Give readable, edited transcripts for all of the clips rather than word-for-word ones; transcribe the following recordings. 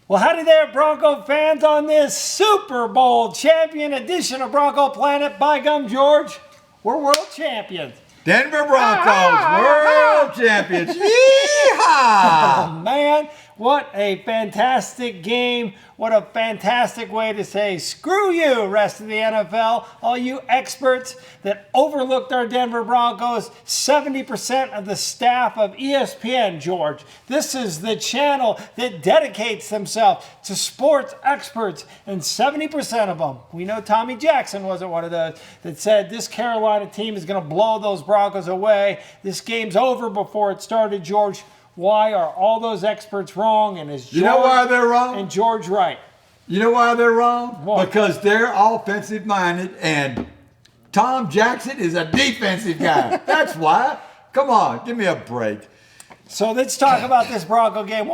Well, howdy there, Bronco fans, on this Super Bowl champion edition of Bronco Planet. By gum, George, we're world champions. Denver Broncos, world champions. Yeehaw! Oh, man, what a fantastic game. What a fantastic way to say, screw you, rest of the NFL. All you experts that overlooked our Denver Broncos. 70% of the staff of ESPN, George. This is the channel that dedicates themselves to sports experts. And 70% of them, we know Tommy Jackson wasn't one of those, that said this Carolina team is going to blow those Broncos away. This game's over before it started, George. Why are all those experts wrong? And is George, you know why they're wrong? And George right? You know why they're wrong? Why? Because they're offensive minded and Tom Jackson is a defensive guy. That's why. Come on, give me a break. So let's talk about this Bronco game.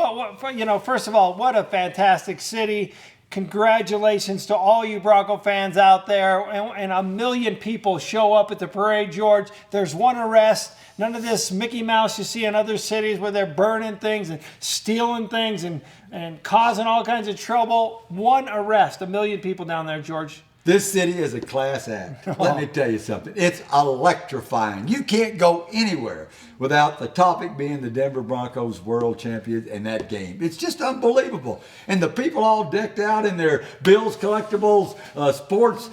First of all, what a fantastic city. Congratulations to all you Bronco fans out there. And a million people show up at the parade, George. There's one arrest. None of this Mickey Mouse you see in other cities where they're burning things and stealing things and causing all kinds of trouble. One arrest. A million people down there, George. This city is a class act. Let me tell you something. It's electrifying. You can't go anywhere without the topic being the Denver Broncos world champions in that game. It's just unbelievable. And the people all decked out in their Bills collectibles, sports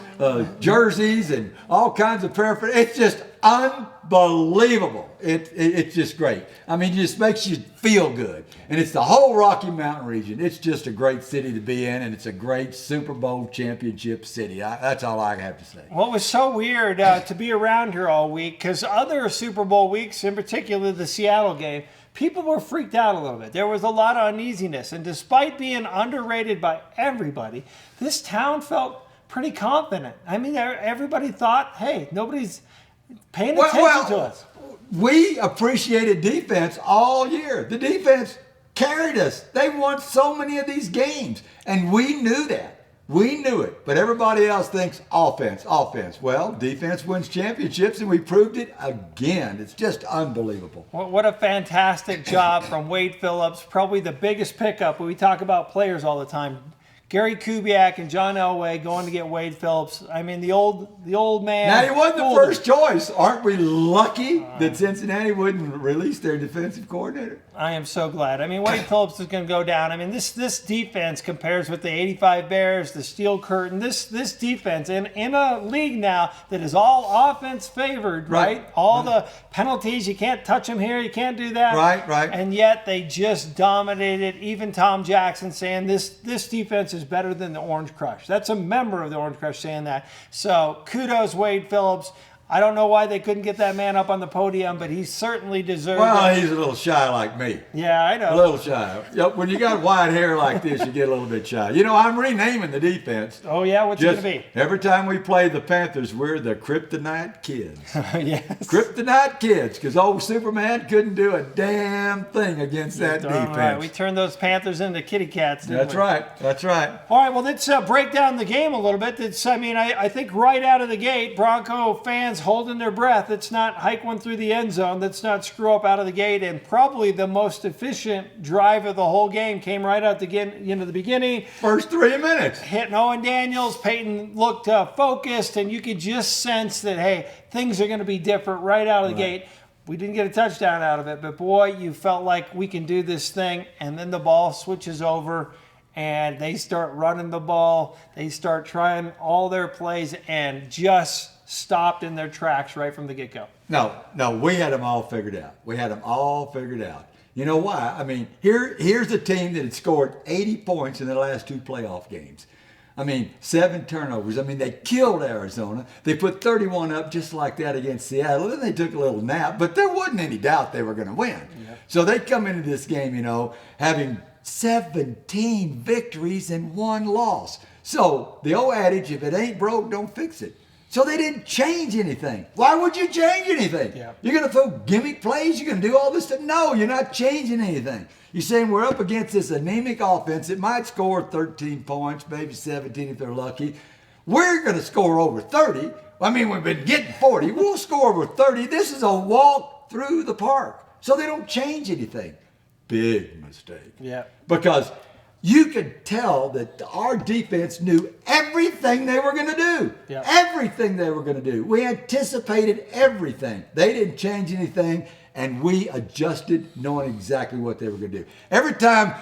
jerseys, and all kinds of paraphernalia. It's just unbelievable. It's just great. I mean, it just makes you feel good. And it's the whole Rocky Mountain region. It's just a great city to be in, and it's a great Super Bowl championship city. That's all I have to say. Well, it was so weird to be around here all week because other Super Bowl weeks, in particular the Seattle game, people were freaked out a little bit. There was a lot of uneasiness. And despite being underrated by everybody, this town felt pretty confident. I mean, everybody thought, hey, nobody's paying attention to us. We appreciated defense all year. The defense carried us. They won so many of these games, and we knew that. We knew it, but everybody else thinks offense. Well, defense wins championships, and we proved it again. It's just unbelievable. What a fantastic job from Wade Phillips. Probably the biggest pickup. We talk about players all the time. Gary Kubiak and John Elway going to get Wade Phillips. I mean, the old man. Now, he wasn't the first choice. Aren't we lucky that Cincinnati wouldn't release their defensive coordinator? I am so glad. I mean, Wade Phillips is going to go down. I mean, this defense compares with the 85 Bears, the Steel Curtain. This defense in a league now that is all offense favored, right? All the penalties, you can't touch them here, you can't do that. Right. And yet they just dominated. Even Tom Jackson saying this defense is better than the Orange Crush. That's a member of the Orange Crush saying that. So kudos, Wade Phillips. I don't know why they couldn't get that man up on the podium, but he certainly deserved it. Well, he's a little shy like me. Yeah, I know. A little shy. Yep, when you got white hair like this, you get a little bit shy. You know, I'm renaming the defense. Oh, yeah? What's it going to be? Every time we play the Panthers, we're the Kryptonite Kids. Yes. Kryptonite Kids, because old Superman couldn't do a damn thing against that defense. Right. We turned those Panthers into kitty cats, didn't That's we? right. That's right. All right, well, let's break down the game a little bit. I think right out of the gate, Bronco fans holding their breath. Let's not hike one through the end zone. Let's not screw up out of the gate. And probably the most efficient drive of the whole game came right out the beginning. First 3 minutes. Hitting Owen Daniels. Peyton looked focused, and you could just sense that, hey, things are going to be different right out of the gate. We didn't get a touchdown out of it, but boy, you felt like we can do this thing. And then the ball switches over, and they start running the ball. They start trying all their plays and just stopped in their tracks right from the get-go. No, we had them all figured out. You know why? I mean, here's a team that had scored 80 points in the last 2 playoff games. I mean, 7 turnovers. I mean, they killed Arizona. They put 31 up just like that against Seattle. Then they took a little nap, but there wasn't any doubt they were going to win. Yep. So they come into this game, having 17 victories and 1 loss. So the old adage, if it ain't broke, don't fix it. So they didn't change anything. Why would you change anything? Yeah. You're going to throw gimmick plays? You're going to do all this stuff? No, you're not changing anything. You're saying we're up against this anemic offense. It might score 13 points, maybe 17 if they're lucky. We're going to score over 30. I mean, we've been getting 40. We'll score over 30. This is a walk through the park. So they don't change anything. Big mistake. Yeah. Because you could tell that our defense knew everything they were going to do. Yep. Everything they were going to do. We anticipated everything. They didn't change anything, and we adjusted knowing exactly what they were going to do. Every time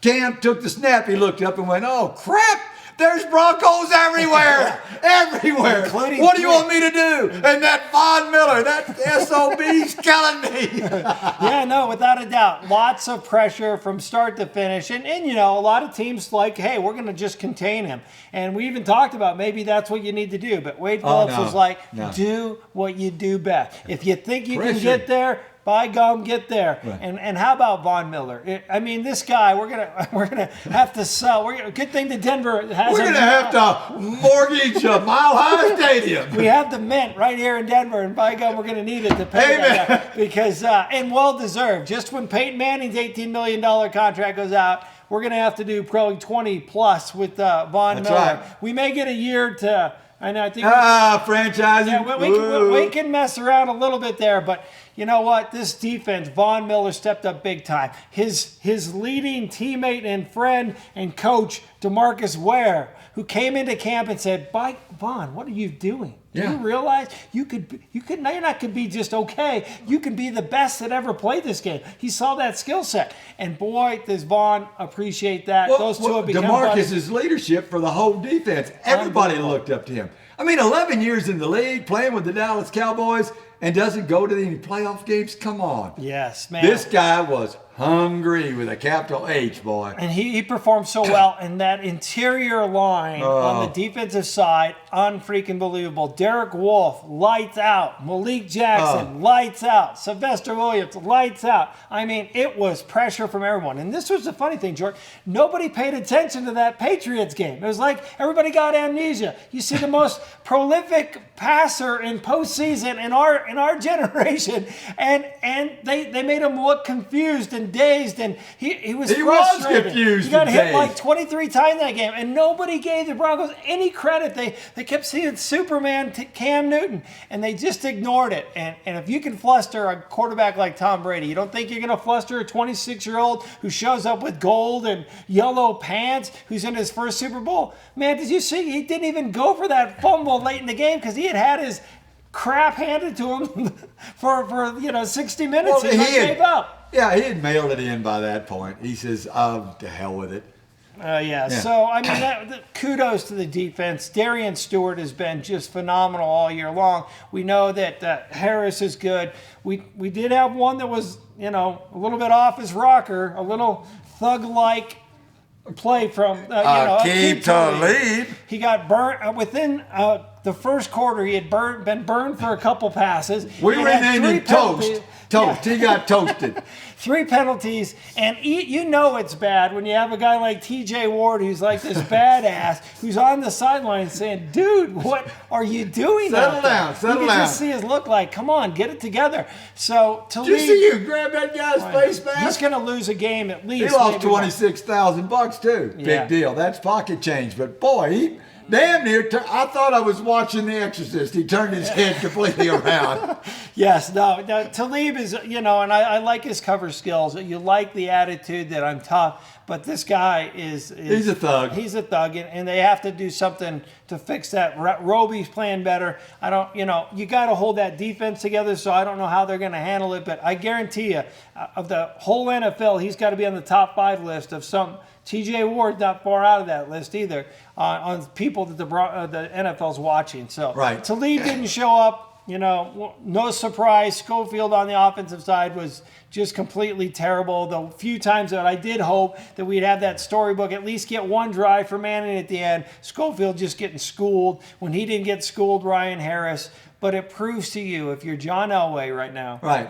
Cam took the snap, he looked up and went, "Oh, crap! There's Broncos everywhere! Everywhere! Including What do you want me to do?" And that Von Miller, that SOB's killing me. Yeah, no, without a doubt. Lots of pressure from start to finish. And you know, a lot of teams like, hey, we're going to just contain him. And we even talked about maybe that's what you need to do. But Wade Phillips was like, do what you do best. If you think you can get there, by gum, get there. Right. And how about Von Miller? I mean, this guy, we're gonna have to sell. Good thing that Denver has. We're going to have to mortgage a Mile High Stadium. We have the Mint right here in Denver, and by God, we're going to need it to pay that guy because and well deserved. Just when Peyton Manning's $18 million contract goes out, we're going to have to do probably 20 plus with Von Miller. Right. We may get a year to. And I think franchising. Yeah, we can mess around a little bit there, but you know what? This defense, Von Miller stepped up big time. His leading teammate and friend and coach, DeMarcus Ware, who came into camp and said, "By Von, what are you doing? Do you realize you could now you're not could be just okay. You can be the best that ever played this game." He saw that skill set, and boy, does Von appreciate that. Those two have become DeMarcus's leadership for the whole defense. Everybody looked up to him. I mean, 11 years in the league, playing with the Dallas Cowboys, and doesn't go to any playoff games. Come on. Yes, man. This guy was hungry with a capital H, boy. And he performed so well. And that interior line on the defensive side, unfreaking believable. Derek Wolfe, lights out. Malik Jackson, lights out. Sylvester Williams, lights out. I mean, it was pressure from everyone. And this was the funny thing, George. Nobody paid attention to that Patriots game. It was like everybody got amnesia. You see the most prolific passer in postseason in our generation, and they made him look confused and dazed, and he was frustrated. Was confused. He got hit dazed. like 23 times that game, and nobody gave the Broncos any credit. They kept seeing Superman Cam Newton, and they just ignored it. And if you can fluster a quarterback like Tom Brady, you don't think you're going to fluster a 26-year-old who shows up with gold and yellow pants, who's in his first Super Bowl? Man, did you see? He didn't even go for that fumble late in the game because he had his crap handed to him for 60 minutes. Well, he gave up. Yeah, he had mailed it in by that point. He says, "Oh, to hell with it." Yeah. So, I mean, kudos to the defense. Darian Stewart has been just phenomenal all year long. We know that Harris is good. We did have one that was, a little bit off his rocker, a little thug-like play from, Keep Talib. He got burnt within the first quarter. He had been burned for a couple passes. We renamed him Toast. Toast. Yeah. He got toasted. 3 penalties, and it's bad when you have a guy like TJ Ward who's like this badass who's on the sideline saying, "Dude, what are you doing?" Settle down. You can just see his look like, "Come on, get it together." So Did you see you grab that guy's face mask? He's going to lose a game at least. He lost $26,000 too. Yeah. Big deal. That's pocket change. But boy, he damn near. I thought I was watching The Exorcist. He turned his head completely around. Yes, no. Talib is, and I like his cover skills. You like the attitude that I'm tough, but this guy is he's a thug. He's a thug, and they have to do something to fix that. Roby's playing better. I don't, you got to hold that defense together, so I don't know how they're going to handle it, but I guarantee you, of the whole NFL, he's got to be on the top 5 list of some. TJ Ward's not far out of that list either on people that the NFL's watching. So right. Talib didn't show up. No surprise. Schofield on the offensive side was just completely terrible. The few times that I did hope that we'd have that storybook, at least get one drive for Manning at the end. Schofield just getting schooled. When he didn't get schooled, Ryan Harris. But it proves to you, if you're John Elway right now. Right.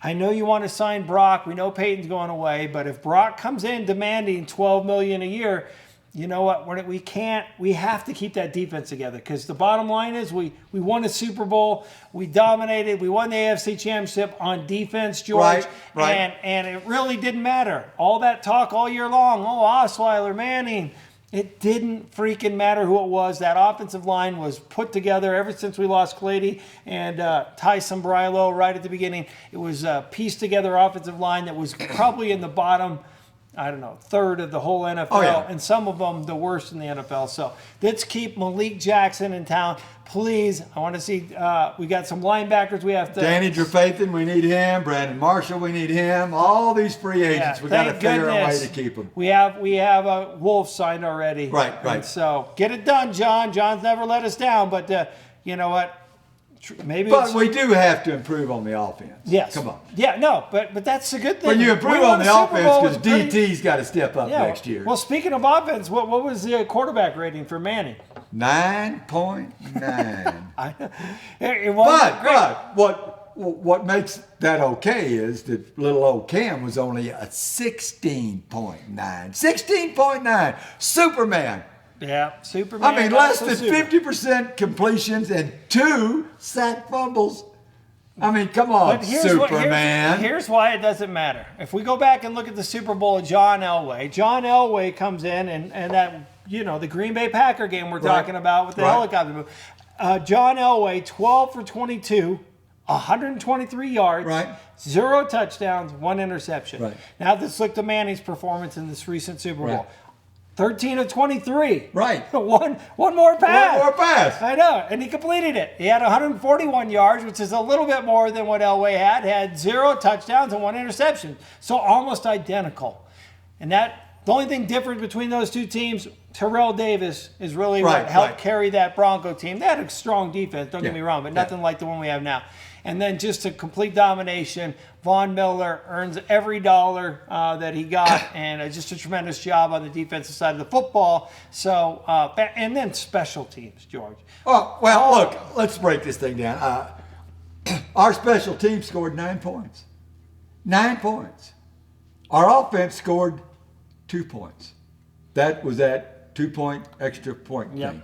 I know you want to sign Brock. We know Peyton's going away. But if Brock comes in demanding $12 million a year, you know what? We have to keep that defense together, because the bottom line is we won a Super Bowl. We dominated. We won the AFC Championship on defense, George. Right. And it really didn't matter. All that talk all year long, Osweiler, Manning, it didn't freaking matter who it was. That offensive line was put together ever since we lost Clady and Tyson Brilo right at the beginning. It was a pieced together offensive line that was probably in the bottom I don't know, third of the whole NFL, Oh, yeah. and some of them the worst in the NFL. So let's keep Malik Jackson in town, please. I want to see. We got some linebackers. We have to. Danny Trevathan, we need him. Brandon Marshall, we need him. All these free agents, we got to thank figure a way goodness. to keep them. We have a Wolf signed already. Right. And so get it done, John. John's never let us down, but you know what? Maybe. But we do have to improve on the offense. Yes. Come on. Yeah, no, but that's a good thing. But you improve We on won the a Super offense Bowl because with pretty- DT's got to step up Yeah. next year. Well, speaking of offense, what was the quarterback rating for Manning? 9.9. It wasn't great. But what makes that okay is that little old Cam was only a 16.9. 16.9. Superman. Yeah, Superman. I mean, not less so than super. 50% completions and 2 sack fumbles. I mean, come on, But Superman. here's why it doesn't matter. If we go back and look at the Super Bowl of John Elway comes in and that, the Green Bay Packer game we're talking about with the helicopter move. John Elway, 12 for 22, 123 yards, 0 touchdowns, 1 interception. Right. Now let's look to Manning's performance in this recent Super Bowl. Right. 13 of 23. Right. One more pass. One more pass. I know, and he completed it. He had 141 yards, which is a little bit more than what Elway had 0 touchdowns and 1 interception. So almost identical. And the only thing different between those two teams, Terrell Davis is really what helped carry that Bronco team. They had a strong defense, don't get me wrong, but nothing like the one we have now. And then just a complete domination. Von Miller earns every dollar that he got, and just a tremendous job on the defensive side of the football. So, and then special teams, George. Oh, well, look, let's break this thing down. Our special team scored 9 points. 9 points. Our offense scored 2 points. That was that 2-point extra point thing.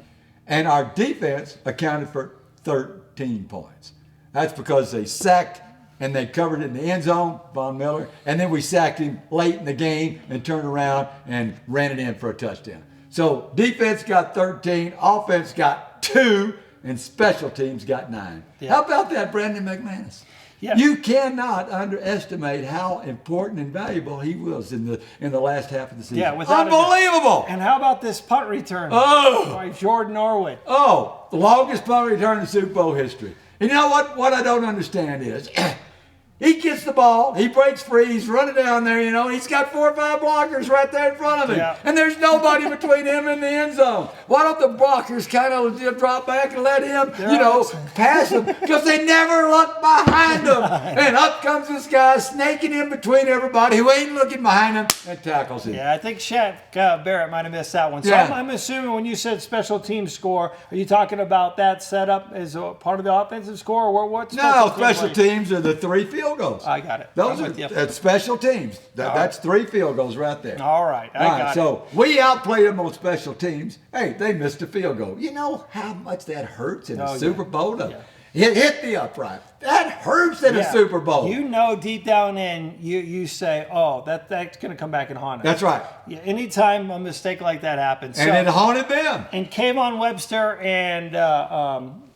And our defense accounted for 13 points. That's because they sacked and they covered it in the end zone, Von Miller, and then we sacked him late in the game and turned around and ran it in for a touchdown. So defense got 13, offense got 2, and special teams got 9. How about that, Brandon McManus? Yeah. You cannot underestimate how important and valuable he was in the last half of the season. Yeah, without unbelievable. And how about this punt return by Jordan Norwood? Oh, the longest punt return in Super Bowl history. And you know what? What I don't understand is he gets the ball, he breaks free, he's running down there, he's got 4 or 5 blockers right there in front of him. Yeah. And there's nobody between him and the end zone. Why don't the blockers kind of just drop back and let him, pass them? Because they never look behind them. And up comes this guy snaking in between everybody who ain't looking behind him and tackles him. Yeah, I think Shaq Barrett might have missed that one. So Yeah. I'm assuming when you said special team score, are you talking about that setup as a part of the offensive score? Or what? No, special teams are the 3 field goals. I got it. Those I'm are with you. that's special teams. That's 3 field goals right there. All right, I got it. So we outplayed them on special teams. Hey, they missed a field goal. You know how much that hurts in a Super Bowl to hit the upright. That hurts in a Super Bowl. Deep down in, you say, oh, that's going to come back and haunt us. That's right. Yeah, anytime a mistake like that happens. And it haunted them. And Kayvon Webster and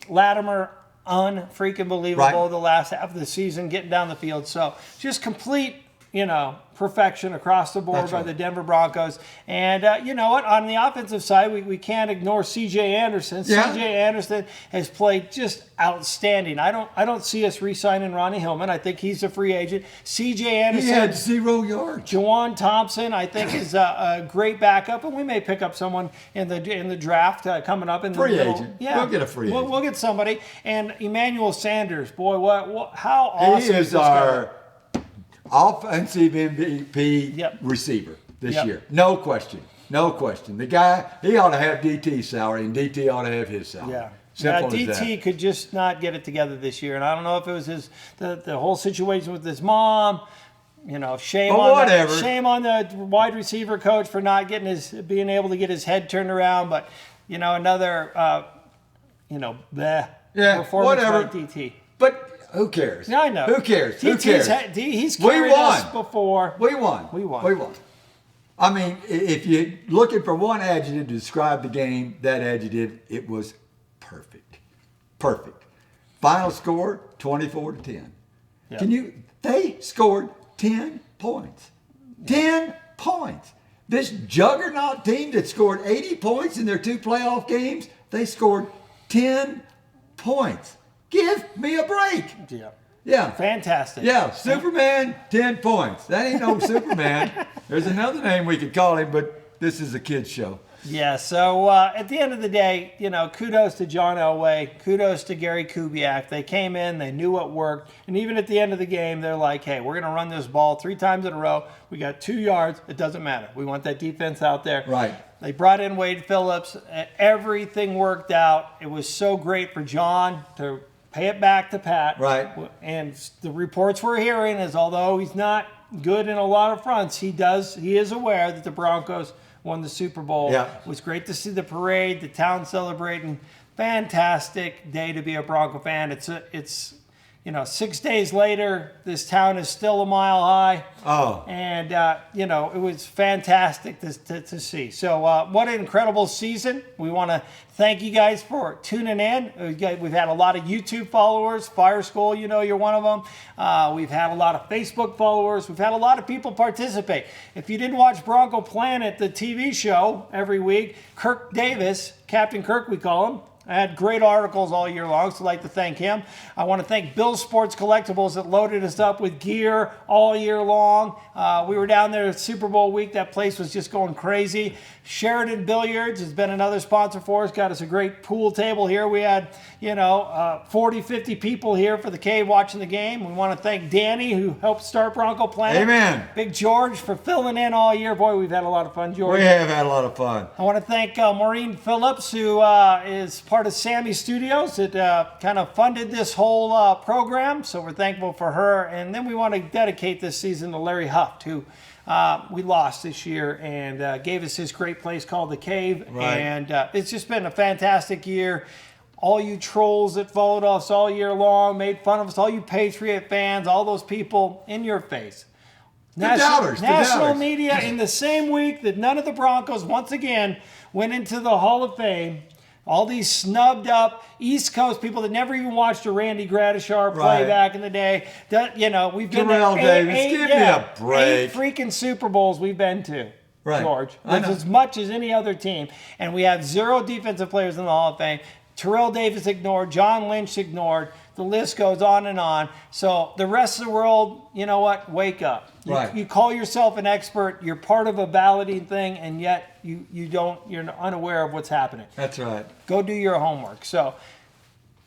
Latimer, unfreaking believable the last half of the season, getting down the field. So just complete, perfection across the board by the Denver Broncos. And you know what? On the offensive side, we can't ignore C.J. Anderson. Yeah. C.J. Anderson has played just outstanding. I don't see us re-signing Ronnie Hillman. I think he's a free agent. C.J. Anderson. He had 0 yards. Jawan Thompson, I think, is a great backup, and we may pick up someone in the draft coming up in the Free middle. agent. Yeah, We'll get a free agent. We'll get somebody. And Emmanuel Sanders, boy, how awesome He is this guy? our offensive MVP receiver this year. No question. No question. The guy, he ought to have DT's salary, and DT ought to have his salary. Yeah. Simple as DT that. could just not get it together this year, and I don't know if it was the whole situation with his mom. Shame on the wide receiver coach for not being able to get his head turned around. But another performance whatever. by DT. But who cares? Yeah, I know. Who cares? Who DT's cares? He's carried us before. We won. I mean, if you're looking for one adjective to describe the game, that adjective, it was perfect. Perfect. Final score, 24-10. Yeah. They scored 10 points. 10 points. This juggernaut team that scored 80 points in their 2 playoff games, they scored 10 points. Give me a break. Yeah. Yeah. Fantastic. Yeah, Superman, 10 points. That ain't no Superman. There's another name we could call him, but this is a kid's show. Yeah, so at the end of the day, kudos to John Elway, kudos to Gary Kubiak. They came in, they knew what worked, and even at the end of the game, they're like, hey, we're going to run this ball 3 times in a row. We got 2 yards. It doesn't matter. We want that defense out there. Right. They brought in Wade Phillips. Everything worked out. It was so great for John to pay it back to Pat. Right. And the reports we're hearing is, although he's not good in a lot of fronts, he is aware that the Broncos won the Super Bowl. Yeah. It was great to see the parade, the town celebrating. Fantastic day to be a Bronco fan. It's 6 days later, this town is still a mile high. Oh. And, it was fantastic to see. So what an incredible season. We want to thank you guys for tuning in. We've had a lot of YouTube followers. Fire School, you're one of them. We've had a lot of Facebook followers. We've had a lot of people participate. If you didn't watch Bronco Planet, the TV show every week, Kirk Davis, Captain Kirk we call him, I had great articles all year long, so I'd like to thank him. I want to thank Bill's Sports Collectibles that loaded us up with gear all year long. We were down there at Super Bowl week. That place was just going crazy. Sheridan Billiards has been another sponsor for us. Got us a great pool table here. We had, 40, 50 people here for the cave watching the game. We want to thank Danny, who helped start Bronco Planet. Amen. Big George for filling in all year. Boy, we've had a lot of fun, George. We have had a lot of fun. I want to thank Maureen Phillips, who is part of Sammy Studios that kind of funded this whole program. So we're thankful for her. And then we want to dedicate this season to Larry Huft, who we lost this year and gave us this great place called The Cave. Right. And it's just been a fantastic year. All you trolls that followed us all year long, made fun of us, all you Patriot fans, all those people in your face. National media in the same week that none of the Broncos once again went into the Hall of Fame. All these snubbed up East Coast people that never even watched a Randy Gradishar play back in the day. We've been Terrell Davis, give me a break. 8 freaking Super Bowls we've been to, right. George. That's as much as any other team. And we have 0 defensive players in the Hall of Fame. Terrell Davis ignored, John Lynch ignored. The list goes on and on. So the rest of the world, you know what? Wake up. You call yourself an expert. You're part of a balloting thing, and yet you're unaware of what's happening. That's right. Go do your homework. So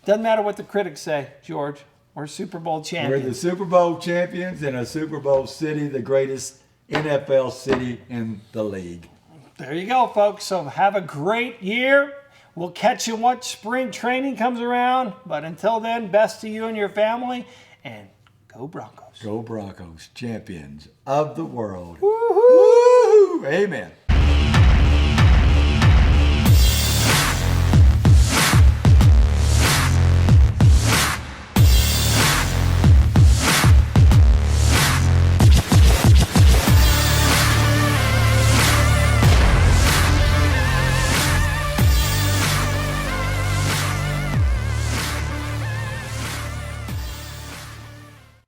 doesn't matter what the critics say, George. We're Super Bowl champions. We're the Super Bowl champions in a Super Bowl city, the greatest NFL city in the league. There you go, folks. So have a great year. We'll catch you once spring training comes around. But until then, best to you and your family. And go Broncos. Go Broncos, champions of the world. Woo-hoo! Woo-hoo! Amen.